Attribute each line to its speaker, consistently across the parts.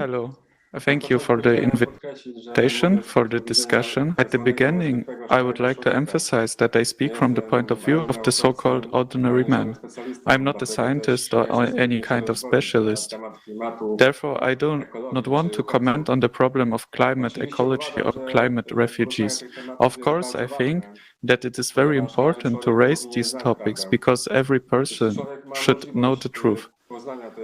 Speaker 1: Hello. Thank you for the invitation for the discussion. At the beginning, I would like to emphasize that I speak from the point of view of the so-called ordinary man. I'm not a scientist or any kind of specialist. Therefore, I do not want to comment on the problem of climate ecology or climate refugees. Of course, I think that it is very important to raise these topics because every person should know the truth.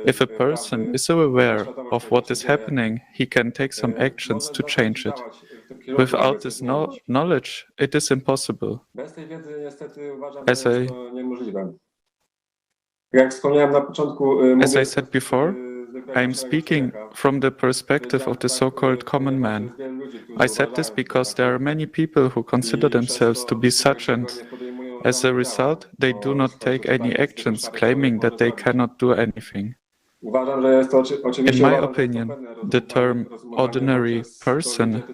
Speaker 1: If a person is so aware of what is happening, he can take some actions to change it. Without this knowledge, it is impossible. As I said before, I am speaking from the perspective of the so-called common man. I said this because there are many people who consider themselves to be such, and as a result, they do not take any actions, claiming that they cannot do anything. In my opinion, the term ordinary person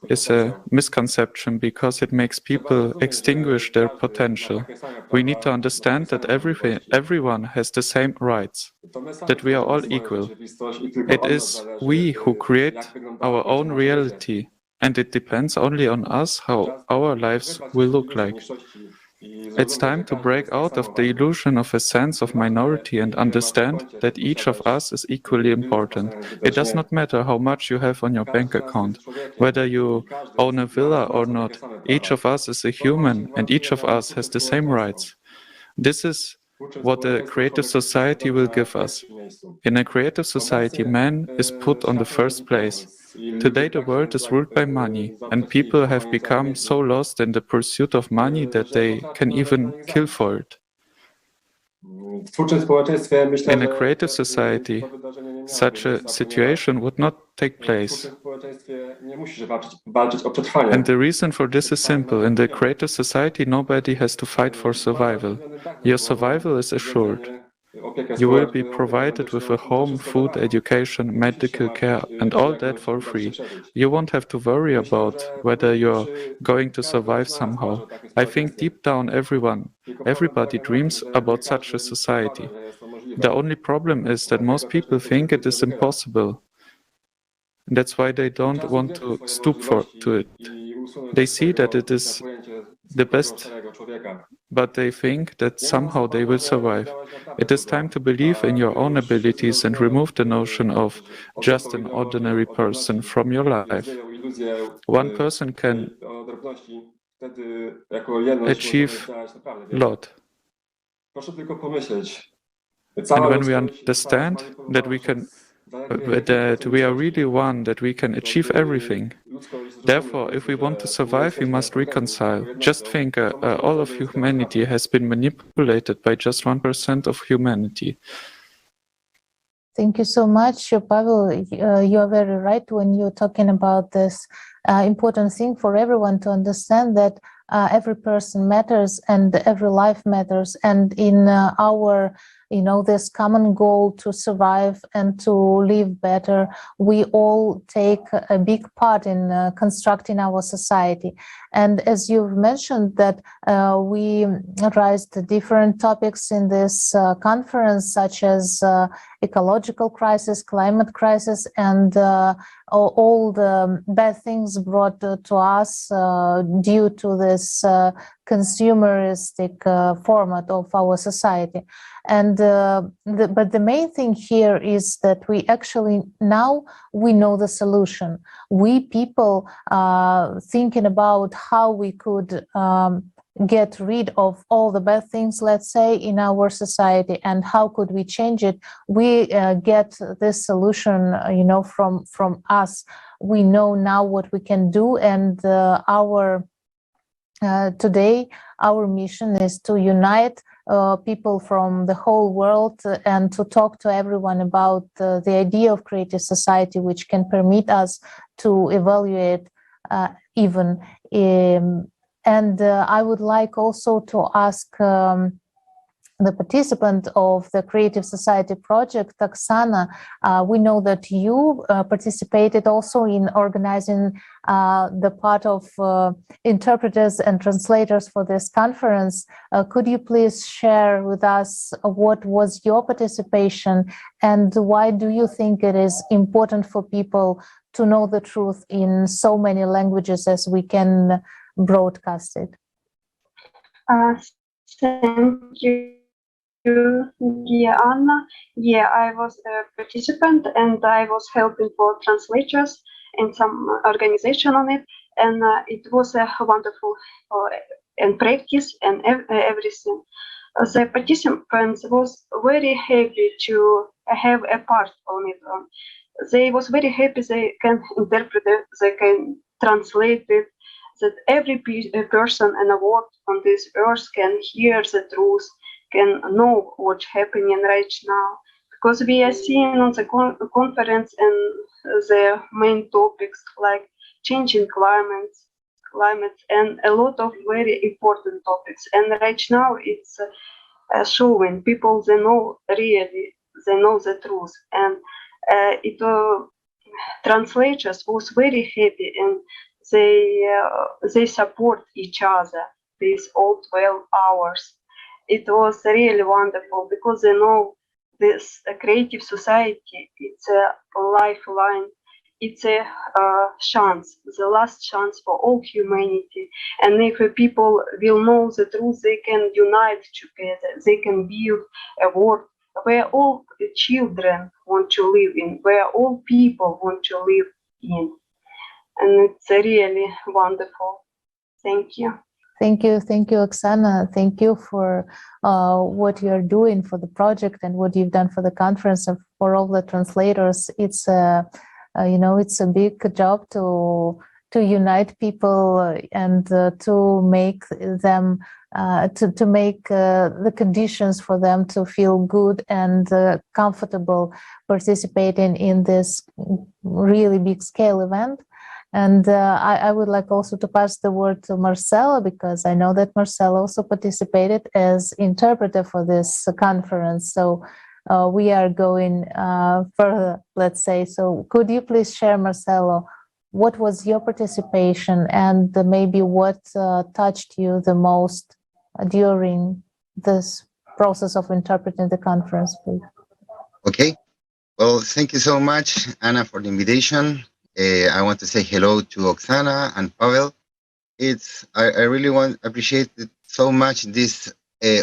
Speaker 1: is a misconception because it makes people extinguish their potential. We need to understand that everyone has the same rights, that we are all equal. It is we who create our own reality, and it depends only on us how our lives will look like. It's time to break out of the illusion of a sense of minority and understand that each of us is equally important. It does not matter how much you have on your bank account, whether you own a villa or not. Each of us is a human and each of us has the same rights. This is what a creative society will give us. In a creative society, man is put on the first place. Today the world is ruled by money, and people have become so lost in the pursuit of money that they can even kill for it. In a creative society, such a situation would not take place. And the reason for this is simple. In the creative society, nobody has to fight for survival. Your survival is assured. You will be provided with a home, food, education, medical care, and all that for free. You won't have to worry about whether you're going to survive somehow. I think deep down everybody dreams about such a society. The only problem is that most people think it is impossible. That's why they don't want to stoop to it. They see that it is the best, but they think that somehow they will survive. It is time to believe in your own abilities and remove the notion of just an ordinary person from your life. One person can achieve a lot. And when we understand that we are really one, that we can achieve everything. Therefore, if we want to survive, we must reconcile. Just think, all of humanity has been manipulated by just 1% of humanity.
Speaker 2: Thank you so much, Pavel. You are very right when you're talking about this important thing for everyone to understand that every person matters and every life matters. And in our this common goal to survive and to live better, we all take a big part in constructing our society. And as you've mentioned that we raised different topics in this conference, such as ecological crisis, climate crisis, and all the bad things brought to us due to this consumeristic format of our society. And but the main thing here is that we actually now we know the solution. We people thinking about how we could get rid of all the bad things, let's say, in our society, and how could we change it. We get this solution, from us. We know now what we can do, and today our mission is to unite people from the whole world and to talk to everyone about the idea of creative society, which can permit us to evaluate even. And I would like also to ask the participant of the Creative Society project, Oksana, we know that you participated also in organizing the part of interpreters and translators for this conference. Could you please share with us what was your participation, and why do you think it is important for people to know the truth in so many languages as we can broadcast it?
Speaker 3: Thank you, dear Anna. Yeah, I was a participant and I was helping for translators and some organization on it. And it was a wonderful and practice and everything. The participants was very happy to have a part on it. They was very happy they can interpret it, they can translate it, that every person and a word on this earth can hear the truth, can know what's happening right now. Because we are seeing on the conference and the main topics like changing climate and a lot of very important topics. And right now it's showing people they know the truth. And translators was very happy and they support each other these all 12 hours. It was really wonderful because they know this creative society, it's a lifeline, it's a chance, the last chance for all humanity. And if people will know the truth, they can unite together, they can build a world where all children want to live in, where all people want to live in. And it's really wonderful. Thank you.
Speaker 2: Thank you, Oksana. Thank you for what you're doing for the project and what you've done for the conference and for all the translators. It's it's a big job to unite people and to make them to make the conditions for them to feel good and comfortable participating in this really big scale event. And I would like also to pass the word to Marcelo, because I know that Marcelo also participated as interpreter for this conference. So we are going further, let's say. So could you please share, Marcelo, what was your participation and maybe what touched you the most during this process of interpreting the conference, please?
Speaker 4: Okay. Well, thank you so much, Anna, for the invitation. I want to say hello to Oksana and Pavel. I really appreciate it so much, this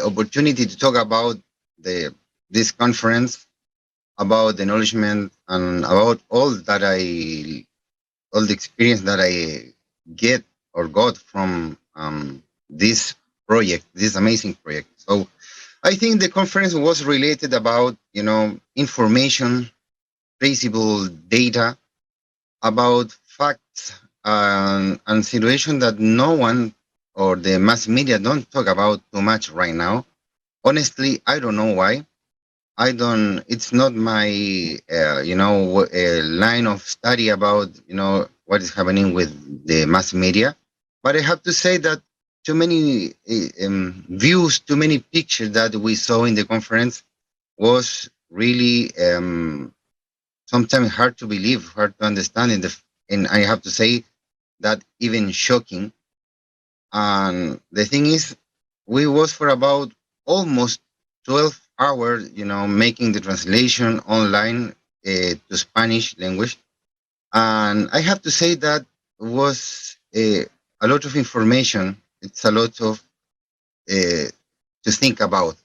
Speaker 4: opportunity to talk about this conference, about the acknowledgement and about all the experience that I get or got from this project, this amazing project. So I think the conference was related about, information, traceable data, about facts and situation that no one or the mass media don't talk about too much right now. Honestly, I don't know why. It's not my, line of study about, what is happening with the mass media. But I have to say that too many views, too many pictures that we saw in the conference was really sometimes hard to believe, hard to understand, and I have to say that even shocking. And the thing is, we was for about almost 12 hours, making the translation online to Spanish language. And I have to say that was a lot of information. It's a lot of to think about,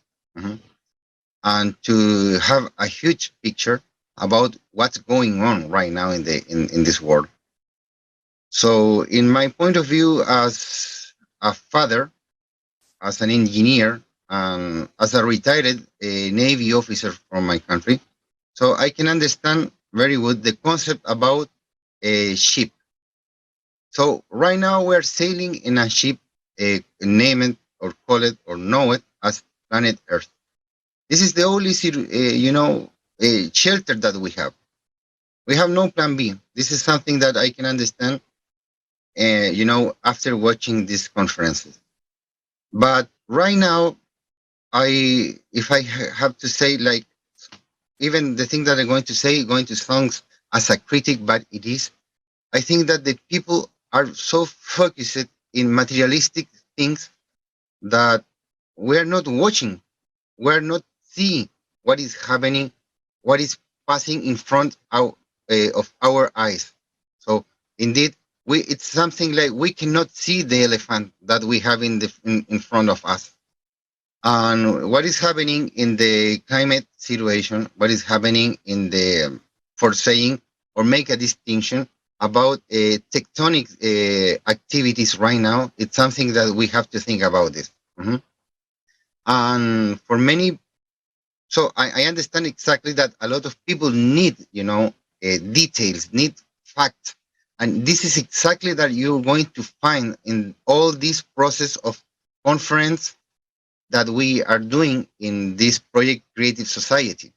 Speaker 4: and to have a huge picture about what's going on right now in this world. So in my point of view as a father, as an engineer, as a retired Navy officer from my country, so I can understand very good the concept about a ship. So right now we're sailing in a ship, name it or call it or know it as planet Earth. This is the only, shelter that we have. We have no plan B. This is something that I can understand, after watching these conferences. But right now, if I have to say, like, even the thing that I'm going to say, going to sound as a critic, but it is, I think that the people are so focused in materialistic things that we're not watching, we're not seeing what is happening, what is passing in front of our eyes. So indeed, it's something like we cannot see the elephant that we have in front of us. And what is happening in the climate situation, what is happening in the, for saying or make a distinction about tectonic activities right now, it's something that we have to think about this. Mm-hmm. And for many, so I understand exactly that a lot of people need, details, need facts. And this is exactly that you're going to find in all this process of conference that we are doing in this project Creative Society.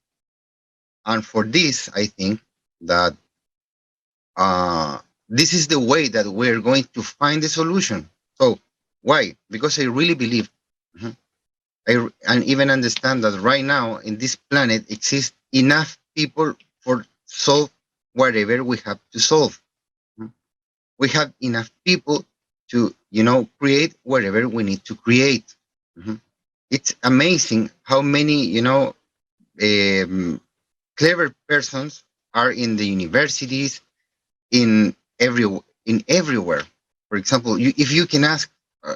Speaker 4: And for this, I think that this is the way that we're going to find the solution. So why? Because I really believe, and even understand that right now in this planet exists enough people for solve whatever we have to solve. We have enough people to, create whatever we need to create. It's amazing how many, clever persons are in the universities, in everywhere. For example, if you can ask,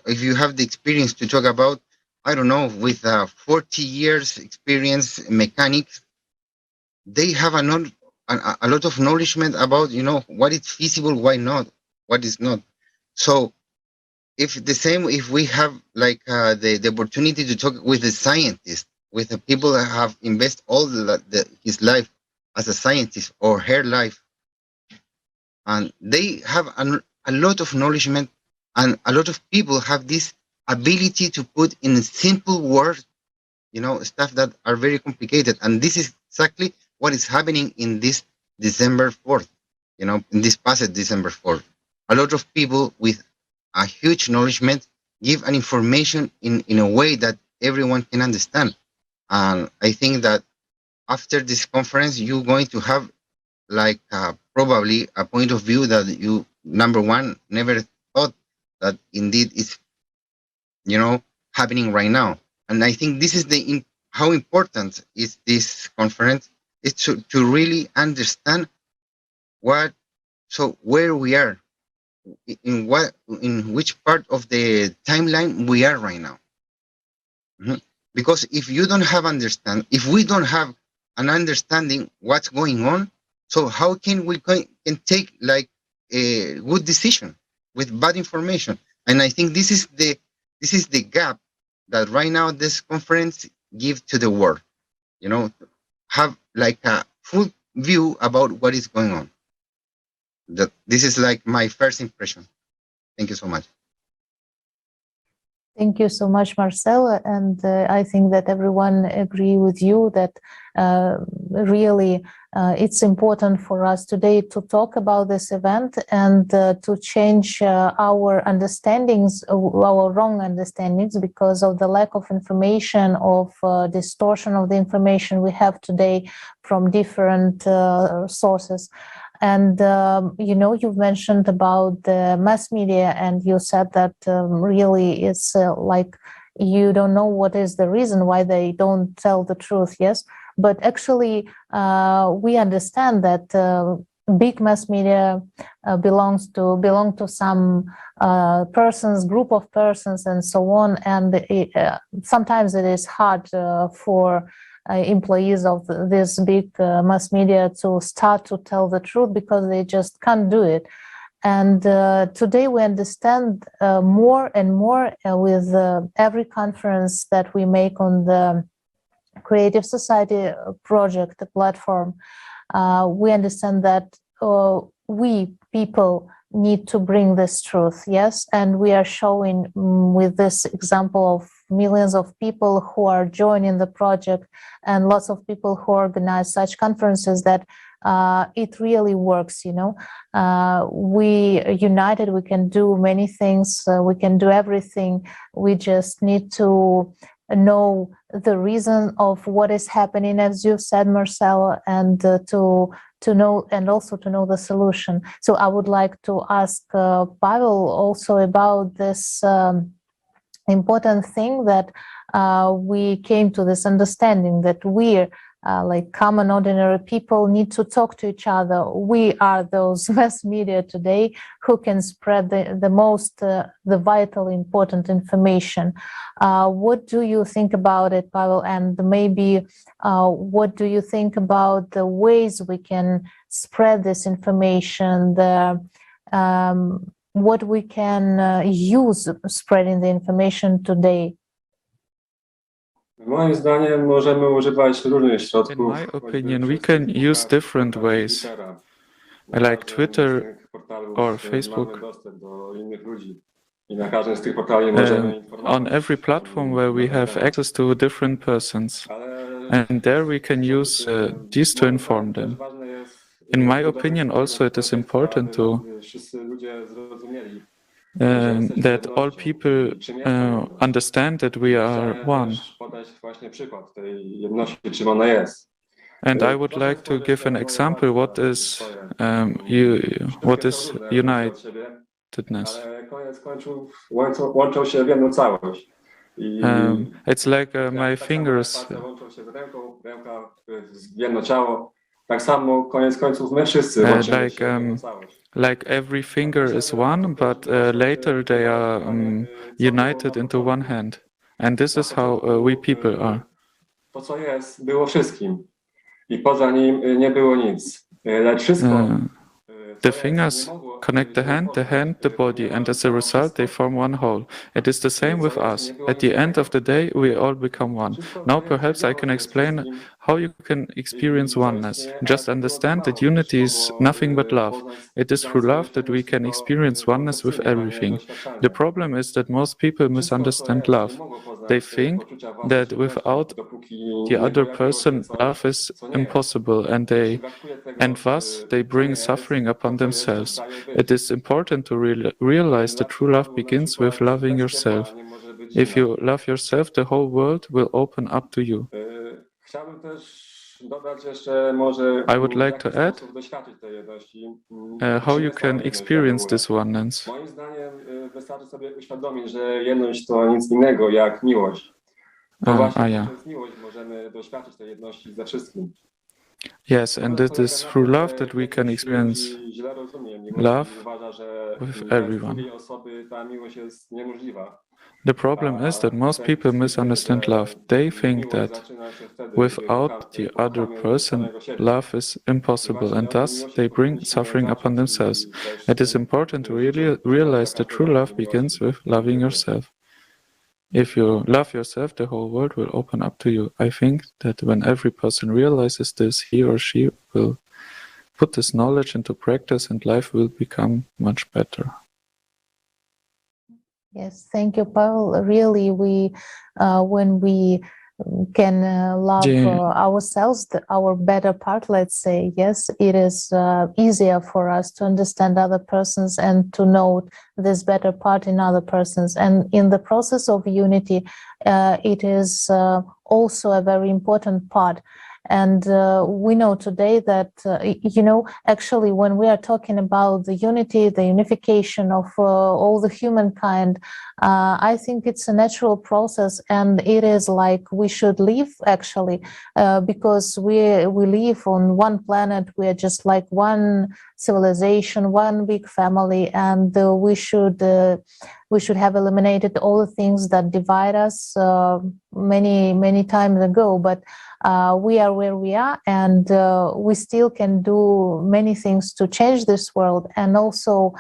Speaker 4: if you have the experience to talk about, I don't know, with 40 years experience mechanics, they have a lot of knowledge about, what is feasible, why not, what is not. So if we have like the opportunity to talk with the scientists, with the people that have invested all his life as a scientist or her life, and they have a lot of knowledge, and a lot of people have this ability to put in simple words, stuff that are very complicated. And this is exactly what is happening in this December 4th, in this past December 4th. A lot of people with a huge knowledge give an information in a way that everyone can understand. And I think that after this conference, you're going to have like probably a point of view that you, number one, never thought that indeed is, happening right now. And I think this is how important is this conference, is to really understand where we are, in which part of the timeline we are right now. Because if we don't have an understanding what's going on, so how can we can take like a good decision with bad information? And I think this is the gap that right now this conference gives to the world. Have like a full view about what is going on. This is like my first impression. Thank you so much.
Speaker 2: Thank you so much, Marcelo. And I think that everyone agree with you that really it's important for us today to talk about this event and to change our understandings, our wrong understandings, because of the lack of information, of distortion of the information we have today from different sources. And, you've mentioned about the mass media, and you said that really it's like you don't know what is the reason why they don't tell the truth, yes? But actually, we understand that big mass media belong to some group of persons and so on. And sometimes it is hard for employees of this big mass media to start to tell the truth because they just can't do it. And today we understand more and more with every conference that we make on the Creative Society project, the platform. We understand that we people need to bring this truth, yes? And we are showing with this example of millions of people who are joining the project and lots of people who organize such conferences that it really works, we united, we can do many things, we can do everything. We just need to know the reason of what is happening, as you said, Marcelo, and to know, and also to know the solution. So I would like to ask Pavel also about this important thing that we came to this understanding that we're like common ordinary people need to talk to each other. We are those mass media today who can spread the most, the vital important information. What do you think about it, Pavel? And maybe what do you think about the ways we can spread this information, what we can use spreading the information today?
Speaker 1: In my opinion, we can use different ways, like Twitter or Facebook. On every platform where we have access to different persons, and there we can use these to inform them. In my opinion, also it is important to that all people understand that we are one. And I would like to give an example. What is unitedness? It's like my fingers. Like every finger is one, but later they are united into one hand. And this is how we people are. The fingers connect the hand, the body, and as a result, they form one whole. It is the same with us. At the end of the day, we all become one. Now, perhaps I can explain how you can experience oneness. Just understand that unity is nothing but love. It is through love that we can experience oneness with everything. The problem is that most people misunderstand love. They think that without the other person, love is impossible, and thus they bring suffering upon themselves. It is important to realize that true love begins with loving yourself. If you love yourself, the whole world will open up to you. I would like to add how you can experience this oneness. Yes, and it is through love that we can experience love with everyone. The problem is that most people misunderstand love. They think that without the other person, love is impossible, and thus they bring suffering upon themselves. It is important to really realize that true love begins with loving yourself. If you love yourself, the whole world will open up to you. I think that when every person realizes this, he or she will put this knowledge into practice and life will become much better.
Speaker 2: Yes, thank you, Pavel. Really, when we can love ourselves, our better part, let's say, yes, it is easier for us to understand other persons and to know this better part in other persons. And in the process of unity, it is also a very important part. And we know today that, actually, when we are talking about the unity, the unification of all the humankind, I think it's a natural process, and it is like we should live, actually, because we live on one planet. We are just like one civilization, one big family, and we should have eliminated all the things that divide us many times ago. But we are where we are, and we still can do many things to change this world. And also,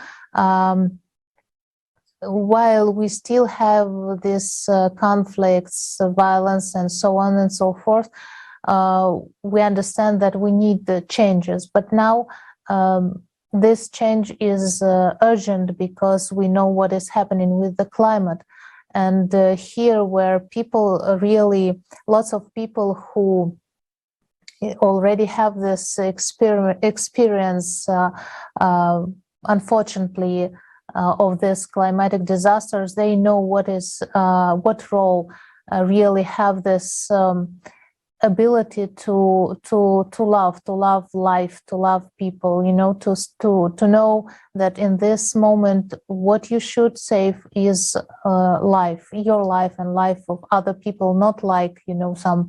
Speaker 2: while we still have these conflicts, violence, and so on and so forth, we understand that we need the changes. But now this change is urgent because we know what is happening with the climate. And here where people really, lots of people who already have this experience, unfortunately, of this climatic disasters, they know what role really have this ability to love life, to love people, to know that in this moment what you should save is life, your life and life of other people, not like some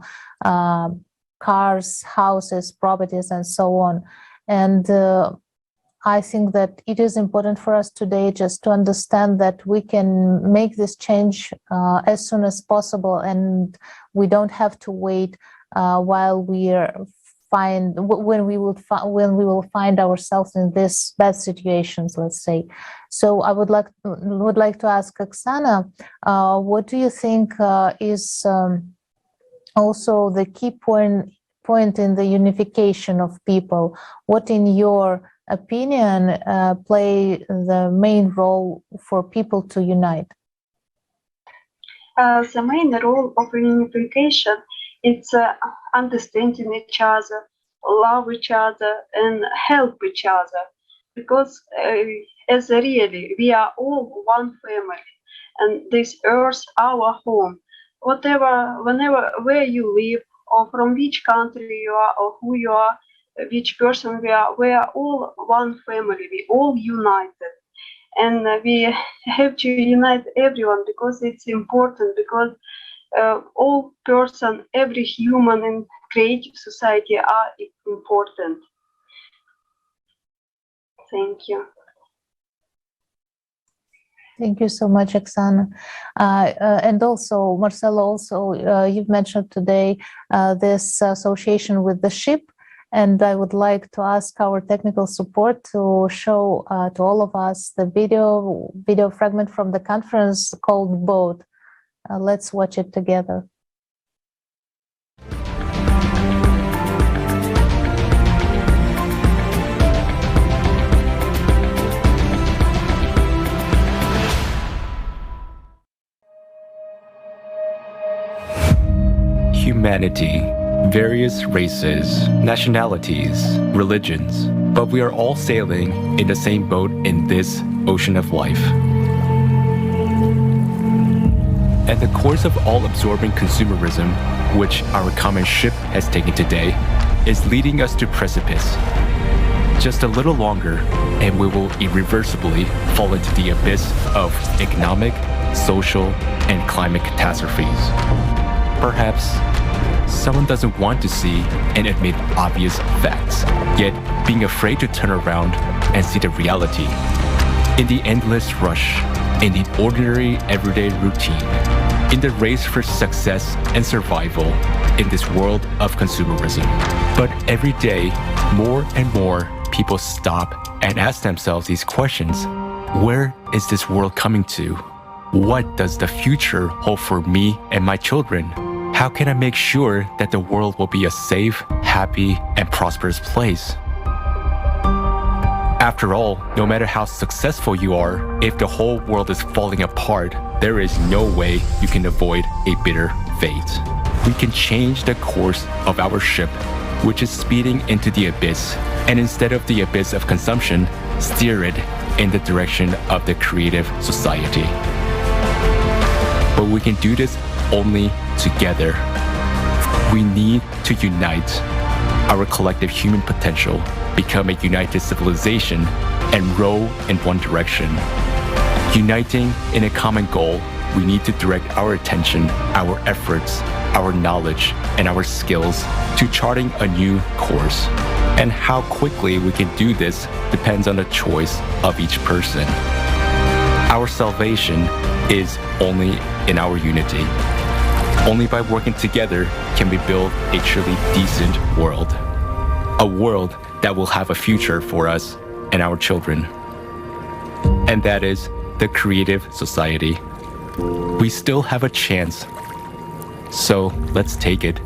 Speaker 2: cars, houses, properties, and so on. And I think that it is important for us today just to understand that we can make this change as soon as possible, and we don't have to wait while when we will find ourselves in these bad situations, let's say. So I would like to ask Oksana, what do you think is also the key point in the unification of people? What, in your opinion, play the main role for people to unite?
Speaker 3: The main role of unification is understanding each other, love each other, and help each other. Because as really, we are all one family, and this earth our home. Whenever, where you live, or from which country you are, or who you are, which person we are all one family. We all united, and we have to unite everyone because it's important. Because all person, every human in creative society are important. Thank you.
Speaker 2: Thank you so much, Oksana. And also, Marcelo, you've mentioned today this association with the ship, and I would like to ask our technical support to show to all of us the video fragment from the conference called Boat. Let's watch it together.
Speaker 5: Humanity, various races, nationalities, religions, but we are all sailing in the same boat in this ocean of life. At the course of all-absorbing consumerism, which our common ship has taken today, is leading us to precipice. Just a little longer, and we will irreversibly fall into the abyss of economic, social, and climate catastrophes. Perhaps someone doesn't want to see and admit obvious facts, yet being afraid to turn around and see the reality. In the endless rush, in the ordinary everyday routine, in the race for success and survival in this world of consumerism. But every day, more and more people stop and ask themselves these questions. Where is this world coming to? What does the future hold for me and my children? How can I make sure that the world will be a safe, happy, and prosperous place? After all, no matter how successful you are, if the whole world is falling apart, there is no way you can avoid a bitter fate. We can change the course of our ship, which is speeding into the abyss, and instead of the abyss of consumption, steer it in the direction of the creative society. But we can do this only together. We need to unite our collective human potential, become a united civilization, and row in one direction. Uniting in a common goal, we need to direct our attention, our efforts, our knowledge, and our skills to charting a new course. And how quickly we can do this depends on the choice of each person. Our salvation is only in our unity. Only by working together can we build a truly decent world. A world that will have a future for us and our children. And that is the creative society. We still have a chance. So let's take it.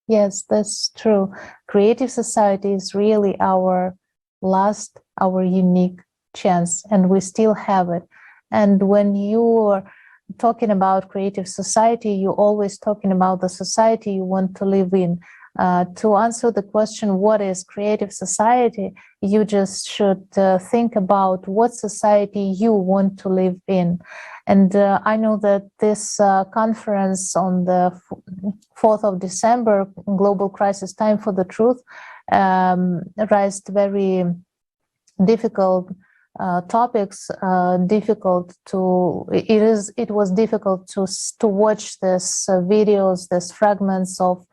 Speaker 2: Yes, that's true. Creative society is really our unique chance, and we still have it. And when you're talking about creative society, you're always talking about the society you want to live in. To answer the question, what is creative society, you just should think about what society you want to live in. And I know that this conference on the 4th of December, Global Crisis Time for the Truth, raised very difficult topics. It was difficult to watch this videos, these fragments of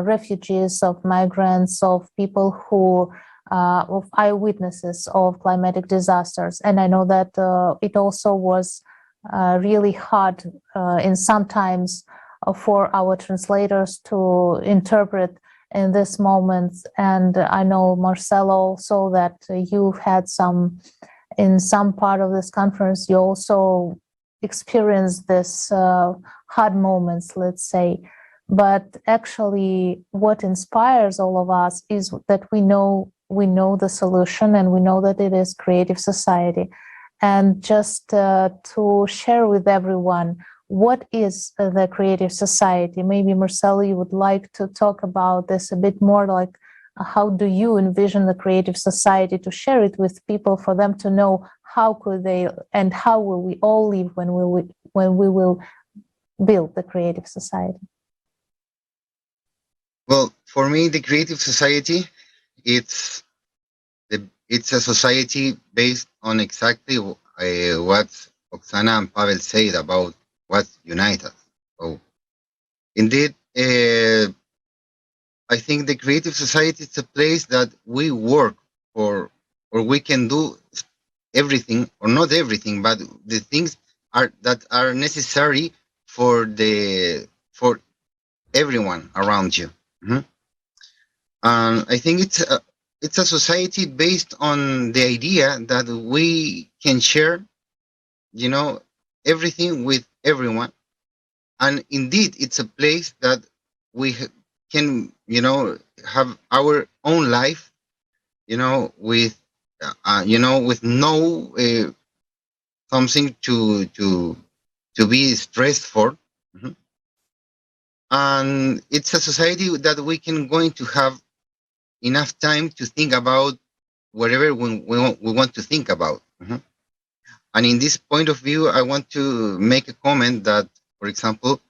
Speaker 2: refugees, of migrants, of people who of eyewitnesses of climatic disasters. And I know that it also was really hard in sometimes for our translators to interpret in this moment. And I know, Marcelo, also that you've had in some part of this conference, you also experienced this hard moments, let's say. But actually, what inspires all of us is that we know the solution, and we know that it is creative society. And just to share with everyone, what is the creative society? Maybe, Marcelo, you would like to talk about this a bit more, like how do you envision the creative society, to share it with people, for them to know how could they and how will we all live when we will build the creative society?
Speaker 4: Well, for me, the creative society, it's a society based on exactly what Oksana and Pavel said about what unites us. So, indeed, I think the creative society is a place that we work for, or we can do everything, or not everything, but the things that are necessary for everyone around you. Mm-hmm. And I think it's a society based on the idea that we can share, everything with everyone. And indeed, it's a place that we can, have our own life, with no something to be stressed for. Mm-hmm. And it's a society that we can going to have enough time to think about whatever we want to think about. Mm-hmm. And in this point of view, I want to make a comment that, for example,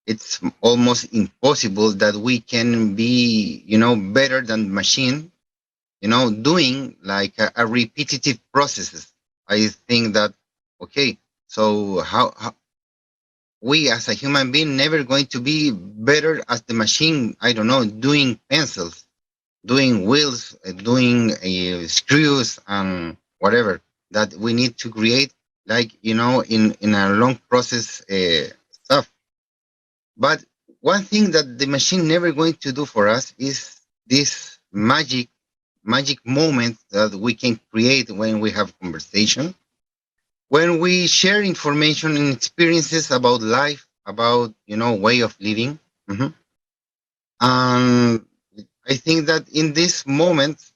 Speaker 4: it's almost impossible that we can be, better than machine, doing like a repetitive processes. I think that, okay, so how we as a human being never going to be better as the machine, I don't know, doing pencils, doing wheels, doing screws and whatever that we need to create, like, in a long process stuff. But one thing that the machine never going to do for us is this magic moment that we can create when we have conversation, when we share information and experiences about life, about, way of living. Mm-hmm. And I think that in this moment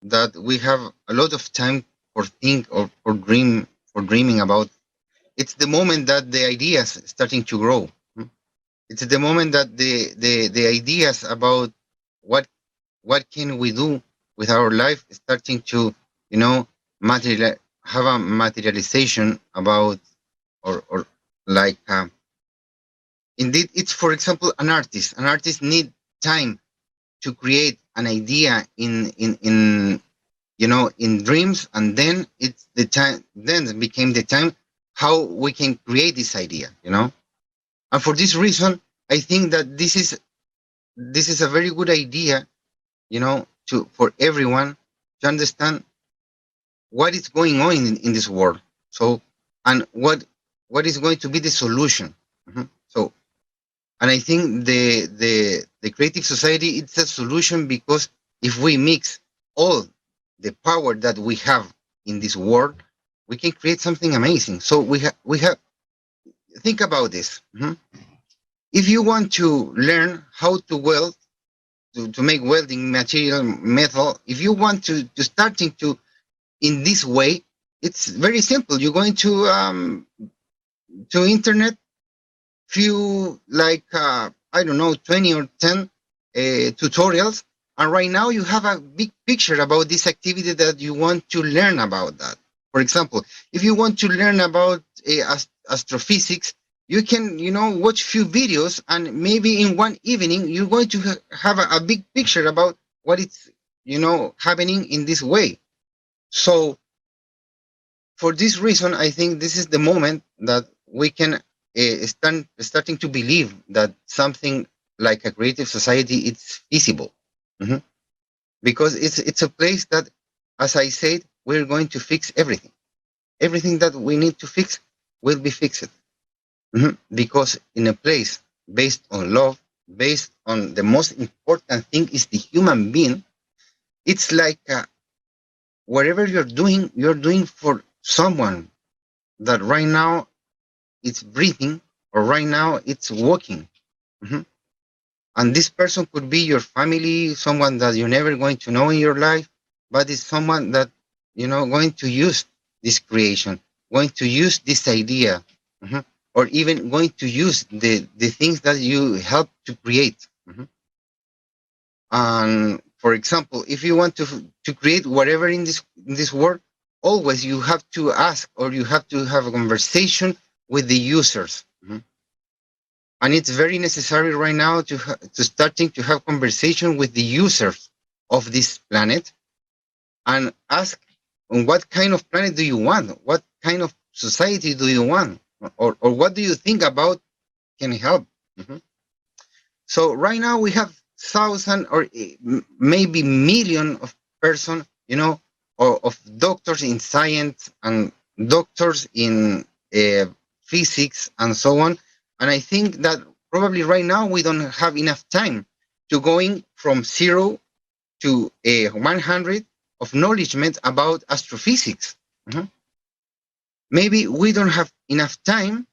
Speaker 4: that we have a lot of time for think or for dreaming about, it's the moment that the ideas starting to grow. It's the moment that the ideas about what can we do with our life starting to, have a materialization about, or like, indeed, it's, for example, an artist need time to create an idea in dreams, and then it's the time, then it became the time how we can create this idea, and for this reason, I think that this is a very good idea, for everyone to understand what is going on in this world. So, and what is going to be the solution. Mm-hmm. So, and I think the creative society, it's a solution, because if we mix all the power that we have in this world, we can create something amazing. So we have think about this. Mm-hmm. If you want to learn how to weld, to make welding material, metal, if you want to starting to in this way, it's very simple. You go into internet, few like I don't know, 20 or 10 tutorials, and right now you have a big picture about this activity that you want to learn about that. For example, if you want to learn about astrophysics, you can, watch few videos, and maybe in one evening you're going to have a big picture about what it's, happening in this way. So for this reason, I think this is the moment that we can starting to believe that something like a creative society is feasible. Because it's a place that, as I said, we're going to fix everything. Everything that we need to fix will be fixed. Because in a place based on love, based on the most important thing is the human being, it's like whatever you're doing for someone that right now it's breathing, or right now it's walking. And this person could be your family, someone that you're never going to know in your life, but it's someone that, going to use this creation, going to use this idea, or even going to use the things that you help to create. And for example, if you want to create whatever in this world, always you have to ask, or you have to have a conversation with the users. And it's very necessary right now to starting to have conversation with the users of this planet, and ask, what kind of planet do you want? What kind of society do you want? Or what do you think about can help? So right now we have thousands or maybe million of persons, or of doctors in science and doctors in physics and so on. And I think that probably right now we don't have enough time to going from 0 to 100 of knowledge about astrophysics. Maybe we don't have enough time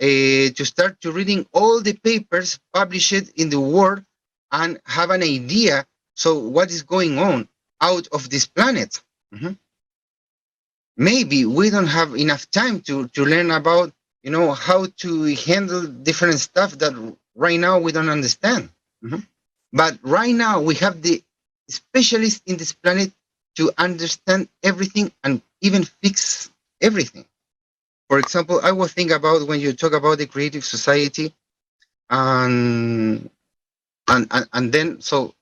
Speaker 4: to start to reading all the papers published in the world and have an idea, so what is going on out of this planet. Maybe we don't have enough time to learn about, how to handle different stuff that right now we don't understand. But right now we have the specialists in this planet to understand everything and even fix everything. For example, I was thinking about when you talk about the creative society, and then so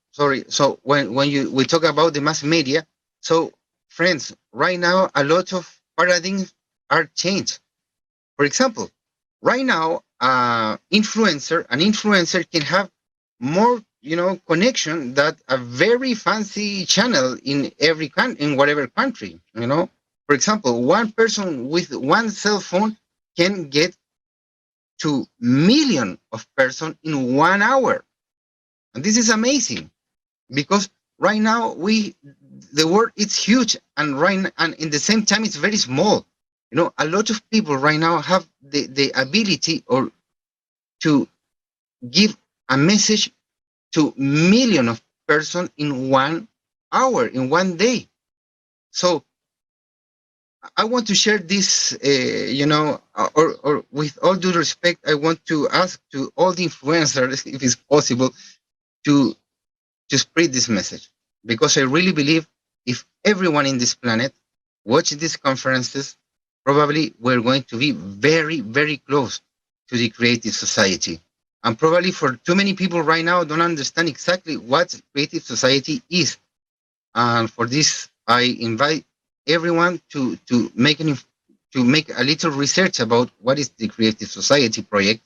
Speaker 4: when we talk about the mass media, so friends, right now a lot of paradigms are changed. For example, right now an influencer can have more connection that a very fancy channel in whatever country. For example, one person with one cell phone can get to millions of persons in 1 hour. And this is amazing, because right now the world is huge, and in the same time it's very small. A lot of people right now have the ability or to give a message to millions of persons in 1 hour, in 1 day. So I want to share this, or with all due respect, I want to ask to all the influencers, if it's possible, to spread this message, because I really believe if everyone in this planet watch these conferences, probably we're going to be very, very close to the creative society. And probably for too many people right now don't understand exactly what creative society is. And for this, I invite everyone to make a little research about what is the Creative Society project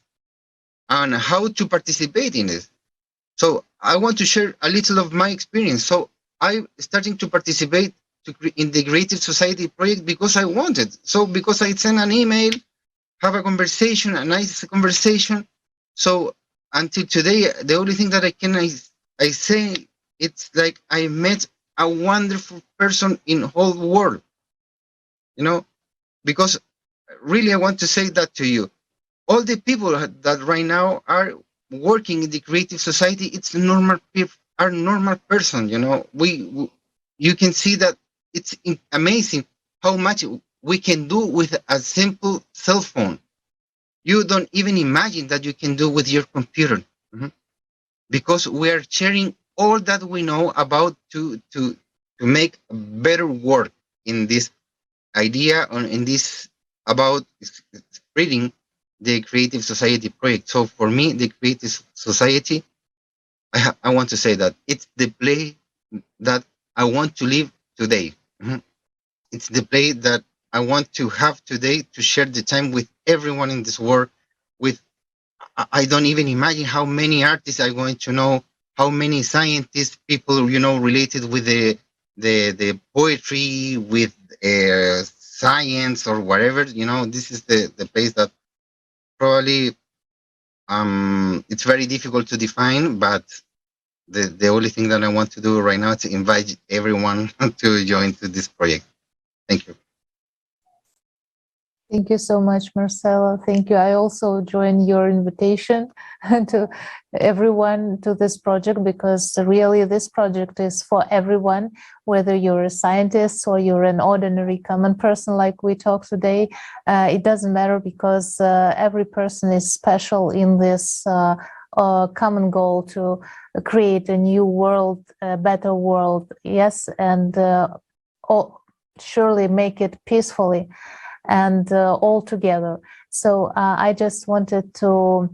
Speaker 4: and how to participate in it. So I want to share a little of my experience. So I'm starting to participate in the Creative Society project because I wanted. So because I sent an email, have a conversation, a nice conversation. So until today, the only thing that I say, it's like I met a wonderful person in whole world, because really I want to say that to you. All the people that right now are working in the Creative Society, it's normal people, are normal person, you can see that it's amazing how much we can do with a simple cell phone. You don't even imagine that you can do with your computer, because we are sharing all that we know about to make a better work in this idea, or in this about spreading the Creative Society project. So for me, the Creative Society, I want to say that it's the place that I want to live today. It's the place that I want to have today, to share the time with everyone in this world. With, I don't even imagine how many artists I'm going to know, how many scientists, people, related with the poetry, with science or whatever. This is the place that probably it's very difficult to define, but the only thing that I want to do right now is to invite everyone to join to this project. Thank you.
Speaker 2: Thank you so much, Marcelo. Thank you. I also join your invitation to everyone to this project, because really this project is for everyone, whether you're a scientist or you're an ordinary common person like we talk today. It doesn't matter, because every person is special in this common goal to create a new world, a better world, yes, and surely make it peacefully and all together. So I just wanted to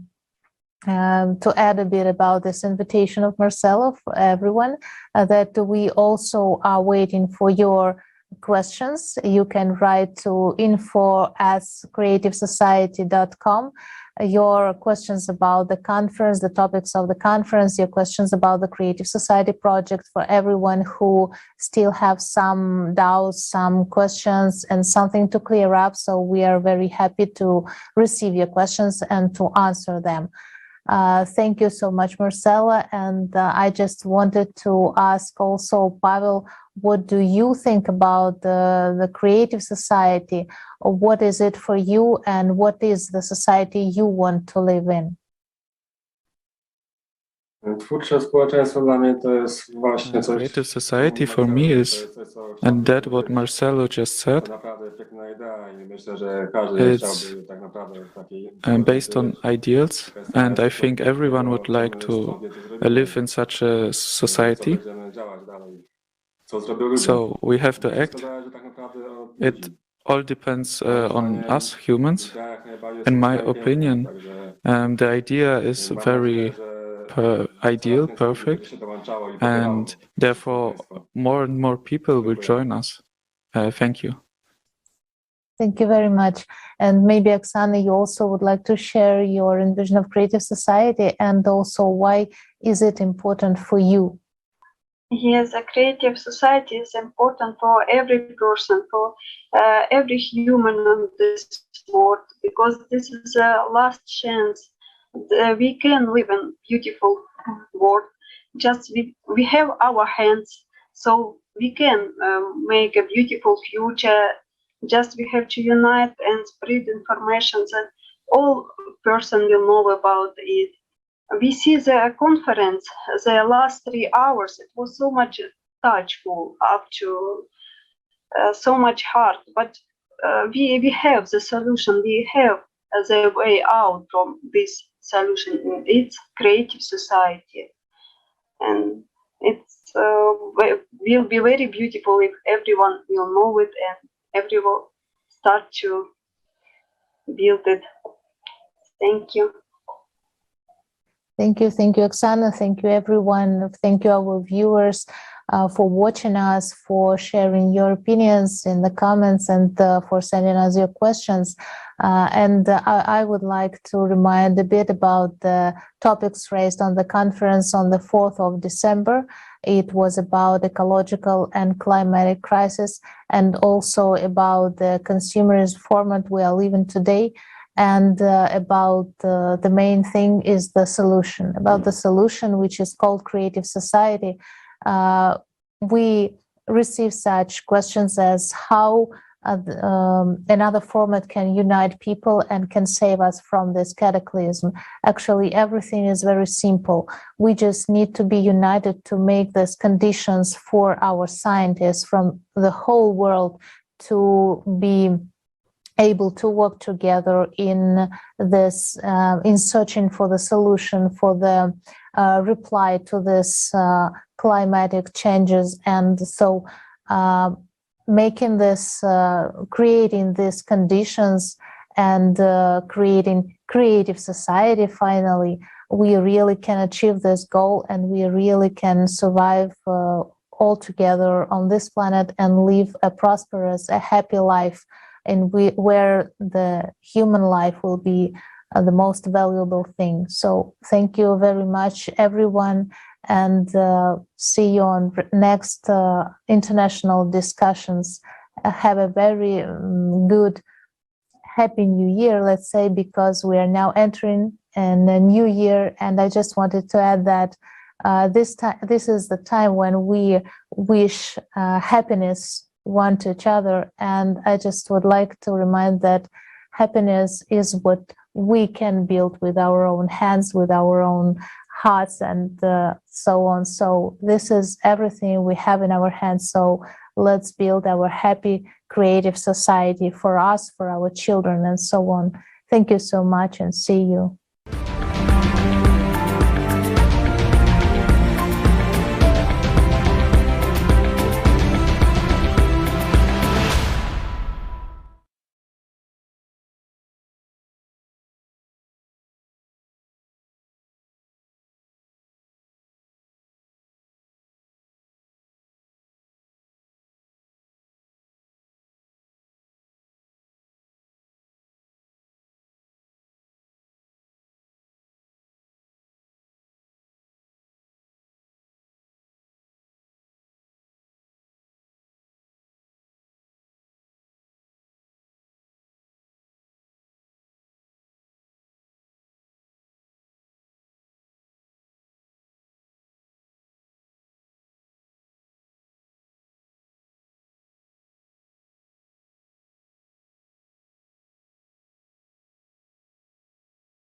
Speaker 2: add a bit about this invitation of Marcelo for everyone, that we also are waiting for your questions. You can write to info@creativesociety.com. Your questions about the conference, the topics of the conference, your questions about the Creative Society project, for everyone who still have some doubts, some questions, and something to clear up. So we are very happy to receive your questions and to answer them. Thank you so much, Marcela. And I just wanted to ask also, Pavel, what do you think about the Creative Society? Or what is it for you, and what is the society you want to live in?
Speaker 1: Creative society for me is, and that what Marcelo just said, it's based on ideals, and I think everyone would like to live in such a society. So we have to act. It all depends on us humans. In my opinion, the idea is very ideal, perfect, and therefore more and more people will join us. Thank you.
Speaker 2: Thank you very much. And maybe, Oksana, you also would like to share your vision of Creative Society, and also why is it important for you?
Speaker 3: Yes, a creative society is important for every person, for every human on this world, because this is a last chance. We can live in a beautiful world. Just we have our hands, so we can make a beautiful future. Just we have to unite and spread information that all person will know about it. We see the conference, the last 3 hours, it was so much touchful, up to so much hard, but we have the solution, we have the way out from this solution. It's Creative Society, and it's will be very beautiful if everyone will know it and everyone start to build it. Thank you.
Speaker 2: Thank you, Oksana. Thank you, everyone. Thank you, our viewers, for watching us, for sharing your opinions in the comments, and for sending us your questions. I would like to remind a bit about the topics raised on the conference on the 4th of December. It was about ecological and climatic crisis, and also about the consumerist format we are living today. And about the main thing is the solution, which is called Creative Society. We receive such questions as how another format can unite people and can save us from this cataclysm. Actually, everything is very simple. We just need to be united to make these conditions for our scientists from the whole world to be able to work together in this, in searching for the solution, for the reply to this climatic changes. And so making this, creating these conditions and creating creative society, finally, we really can achieve this goal, and we really can survive all together on this planet and live a prosperous, a happy life, and where the human life will be the most valuable thing. So thank you very much, everyone, and see you on next international discussions. Have a very good, happy new year, let's say, because we are now entering in a new year. And I just wanted to add that this is the time when we wish happiness one to each other. And I just would like to remind that happiness is what we can build with our own hands, with our own hearts, and so on. So this is everything we have in our hands. So let's build our happy, creative society for us, for our children, and so on. Thank you so much, and see you.